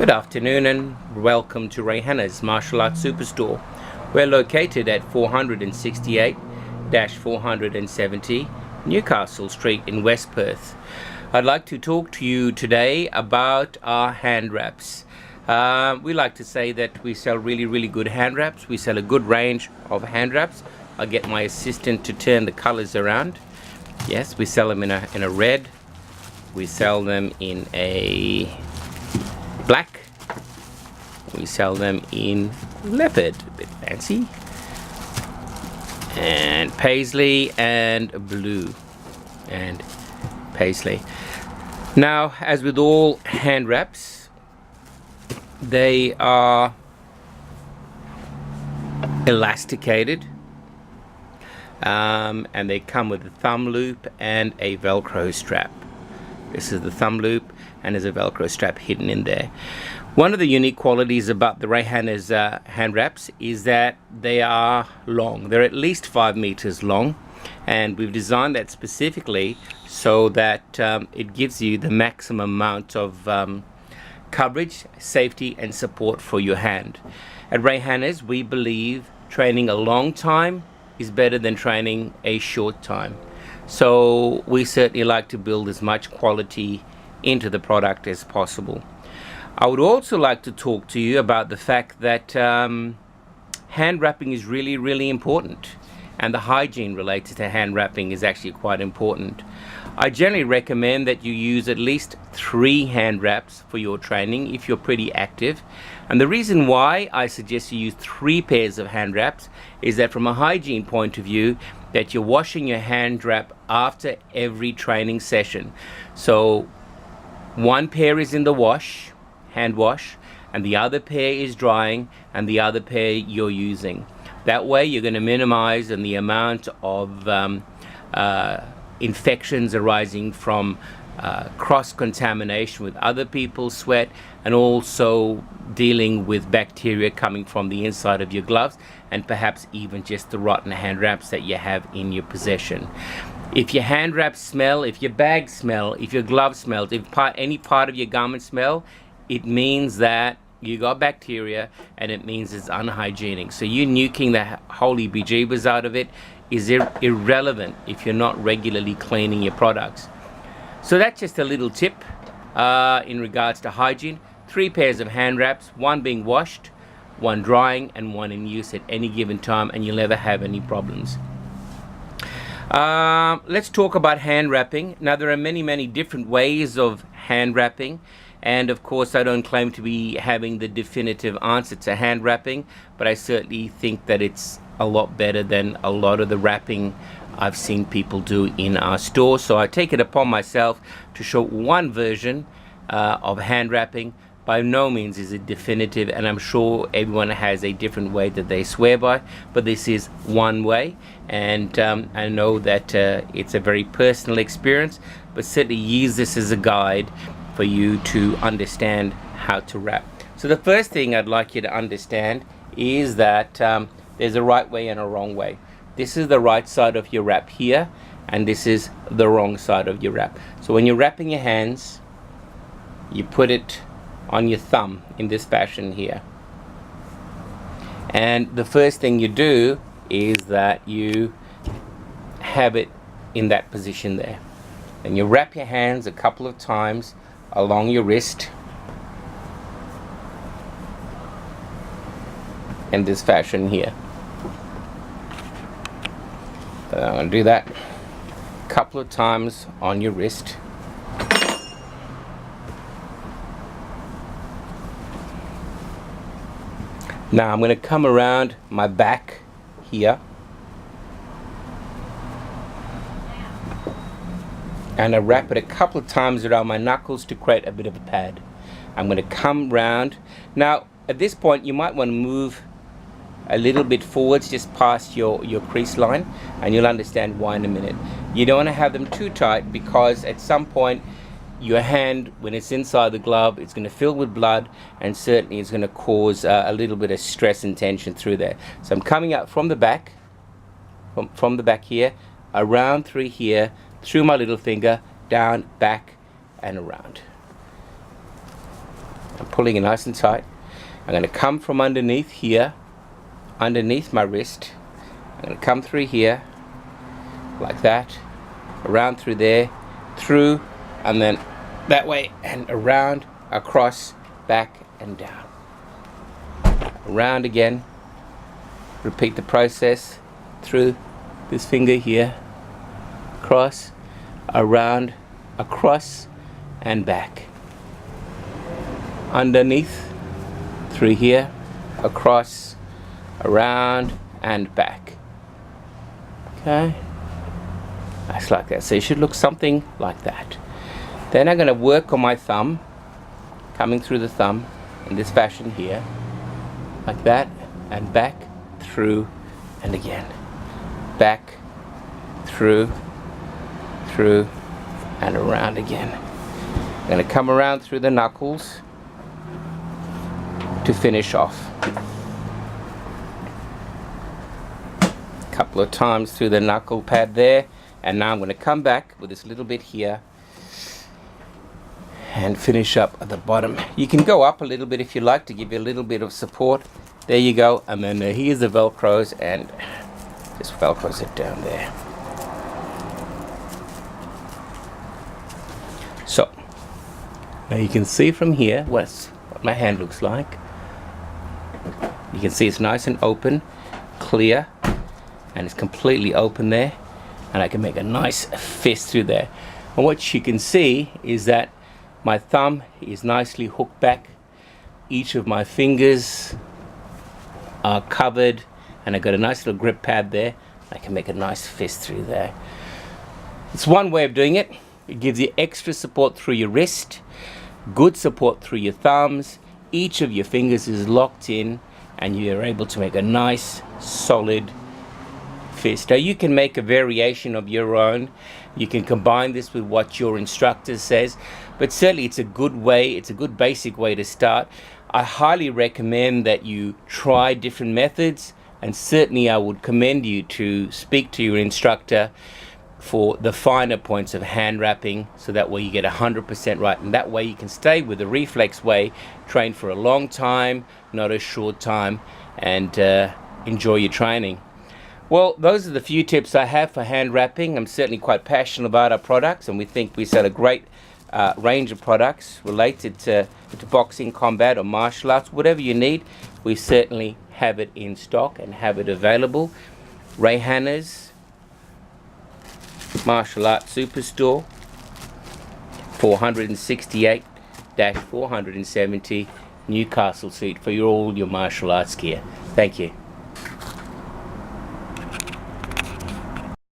Good afternoon and welcome to Hanas Martial Arts Superstore. We're located at 468-470 Newcastle Street in West Perth. I'd like to talk to you today about our hand wraps. We like to say that we sell really good hand wraps. We sell a good range of hand wraps. I'll get my assistant to turn the colors around. Yes, we sell them in a red. We sell them in a black. We sell them in leopard, a bit fancy, and paisley, and blue and paisley. Now, as with all hand wraps, they are elasticated, and they come with a thumb loop and a Velcro strap. This is the thumb loop, and there's a Velcro strap hidden in there. One of the unique qualities about the Hana's hand wraps is that they are long. They're at least 5 meters long, and we've designed that specifically so that it gives you the maximum amount of coverage, safety, and support for your hand. At Hana's, we believe training a long time is better than training a short time. So we certainly like to build as much quality into the product as possible. I would also like to talk to you about the fact that hand wrapping is really important, and the hygiene related to hand wrapping is actually quite important. I generally recommend that you use at least 3 hand wraps for your training if you're pretty active. And the reason why I suggest you use 3 pairs of hand wraps is that from a hygiene point of view, that you're washing your hand wrap after every training session. So 1 pair is in the wash, hand wash, and the other pair is drying, and the other pair you're using. That way you're going to minimize the amount of infections arising from cross-contamination with other people's sweat, and also dealing with bacteria coming from the inside of your gloves, and perhaps even just the rotten hand wraps that you have in your possession. If your hand wraps smell, if your bag smell, if your glove smells, if any part of your garment smell, it means that you got bacteria, and it means it's unhygienic. So you nuking the holy bejeebers out of it is irrelevant if you're not regularly cleaning your products. So that's just a little tip in regards to hygiene. 3 pairs of hand wraps, 1 being washed, 1 drying, and 1 in use at any given time, and you'll never have any problems. Let's talk about hand wrapping. Now, there are many different ways of hand wrapping, and of course I don't claim to be having the definitive answer to hand wrapping, but I certainly think that it's a lot better than a lot of the wrapping I've seen people do in our store. So I take it upon myself to show one version of hand wrapping. By no means is it definitive, and I'm sure everyone has a different way that they swear by, but this is one way, and I know that it's a very personal experience, but certainly use this as a guide for you to understand how to wrap. So the first thing I'd like you to understand is that there's a right way and a wrong way. This is the right side of your wrap here, and this is the wrong side of your wrap. So when you're wrapping your hands, you put it on your thumb in this fashion here, and the first thing you do is that you have it in that position there. Then you wrap your hands a couple of times along your wrist in this fashion here. So I'm going to do that a couple of times on your wrist. Now I'm going to come around my back here, and I wrap it a couple of times around my knuckles to create a bit of a pad. I'm going to come round. Now at this point you might want to move a little bit forwards just past your crease line, and you'll understand why in a minute. You don't want to have them too tight, because at some point your hand, when it's inside the glove, it's going to fill with blood, and certainly it's going to cause a little bit of stress and tension through there. So I'm coming up from the back, from the back here, around through here, through my little finger, down, back, and around. I'm pulling it nice and tight. I'm going to come from underneath here, underneath my wrist. I'm going to come through here, like that, around through there, through, and then that way, and around, across, back, and down. Around again. Repeat the process through this finger here, across, around, across, and back. Underneath, through here, across, around, and back. Okay, that's like that. So it should look something like that. Then I'm going to work on my thumb, coming through the thumb in this fashion here, like that, and back, through, and again. Back, through, and around again. I'm going to come around through the knuckles to finish off. Couple of times through the knuckle pad there, and now I'm going to come back with this little bit here and finish up at the bottom. You can go up a little bit if you like to give you a little bit of support. There you go, and then here's the velcros, and just velcros it down there. So now you can see from here what my hand looks like. You can see it's nice and open, clear, and it's completely open there, and I can make a nice fist through there. And what you can see is that my thumb is nicely hooked back. Each of my fingers are covered, and I've got a nice little grip pad there. I can make a nice fist through there. It's one way of doing it. It gives you extra support through your wrist, good support through your thumbs. Each of your fingers is locked in, and you're able to make a nice solid fist. Now you can make a variation of your own. You can combine this with what your instructor says, but certainly it's a good way, it's a good basic way to start. I highly recommend that you try different methods, and certainly I would commend you to speak to your instructor for the finer points of hand wrapping, so that way you get 100% right, and that way you can stay with the reflex way, train for a long time, not a short time, and enjoy your training. Well, those are the few tips I have for hand wrapping. I'm certainly quite passionate about our products, and we think we sell a great range of products related to boxing, combat, or martial arts. Whatever you need, we certainly have it in stock and have it available. Hana's Martial Arts Superstore, 468-470 Newcastle Street, for all your martial arts gear. Thank you.